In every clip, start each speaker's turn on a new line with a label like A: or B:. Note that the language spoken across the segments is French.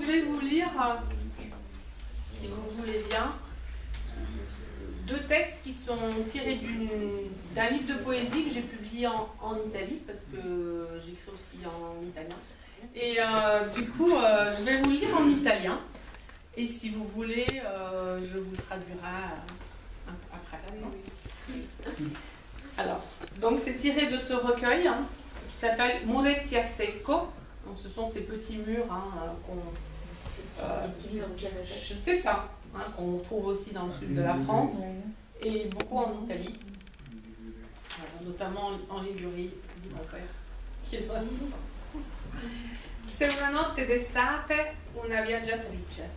A: je vais vous lire, si vous voulez bien, deux textes qui sont tirés d'un livre de poésie que j'ai publié en Italie, parce que j'écris aussi en italien. Et du coup, je vais vous lire en italien. Et si vous voulez, je vous traduirai après. Alors, donc c'est tiré de ce recueil qui s'appelle Muretti a secco. Donc, ce sont ces petits murs c'est ça, qu'on trouve aussi dans le sud de la France et beaucoup en Italie, notamment en Ligurie, dit mon père, qui est dans l'assistance. Se una notte d'estate una viaggiatrice.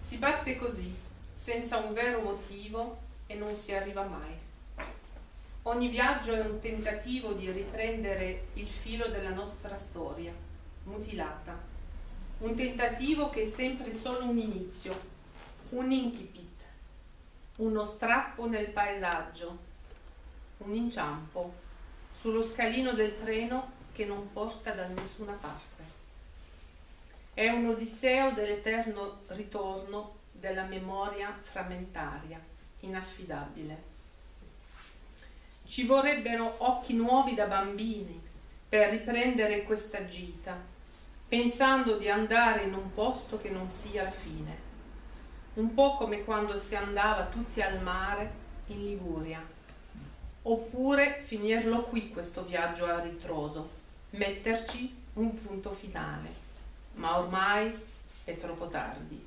A: Si parte così, senza un vero motivo e non si arriva mai. Ogni viaggio è un tentativo di riprendere il filo della nostra storia, mutilata. Un tentativo che è sempre solo un inizio, un incipit, uno strappo nel paesaggio, un inciampo sullo scalino del treno che non porta da nessuna parte. È un odisseo dell'eterno ritorno della memoria frammentaria, inaffidabile. Ci vorrebbero occhi nuovi da bambini per riprendere questa gita, pensando di andare in un posto che non sia la fine. Un po' come quando si andava tutti al mare in Liguria. Oppure finirlo qui questo viaggio a ritroso, metterci un punto finale. Ma ormai è troppo tardi.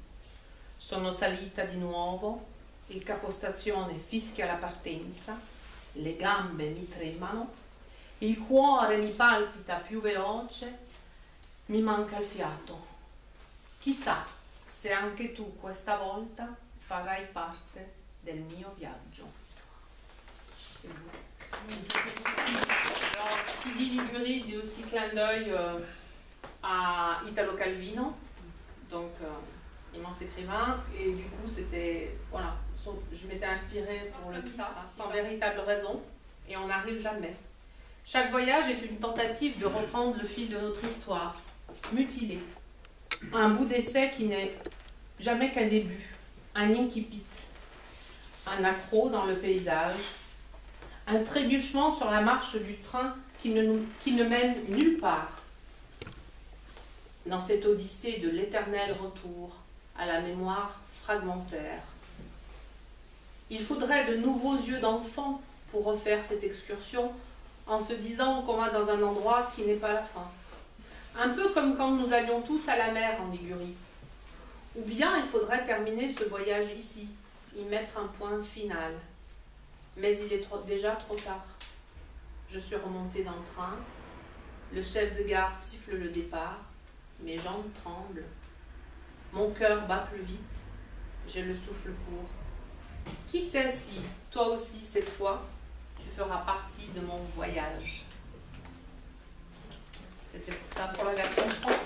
A: Sono salita di nuovo, il capostazione fischia la partenza, le gambe mi tremano, il cuore mi palpita più veloce, mi manca il fiato. Chissà se anche tu questa volta farai parte del mio viaggio. Alors, qui dit Ligurie dit aussi clin d'œil à Italo Calvino, donc immense écrivain, et du coup c'était, voilà, je m'étais inspirée pour le ça, sans véritable raison, et on n'arrive jamais. Chaque voyage est une tentative de reprendre le fil de notre histoire, mutilé. Un bout d'essai qui n'est jamais qu'un début, un incipit, un accroc dans le paysage, un trébuchement sur la marche du train qui ne mène nulle part. Dans cette odyssée de l'éternel retour à la mémoire fragmentaire. Il faudrait de nouveaux yeux d'enfant pour refaire cette excursion en se disant qu'on va dans un endroit qui n'est pas la fin. Un peu comme quand nous allions tous à la mer en Ligurie. Ou bien il faudrait terminer ce voyage ici, y mettre un point final. Mais il est déjà trop tard. Je suis remontée dans le train, le chef de gare siffle le départ, mes jambes tremblent, mon cœur bat plus vite, j'ai le souffle court. Qui sait si, toi aussi cette fois, tu feras partie de mon voyage. C'était ça pour la version française.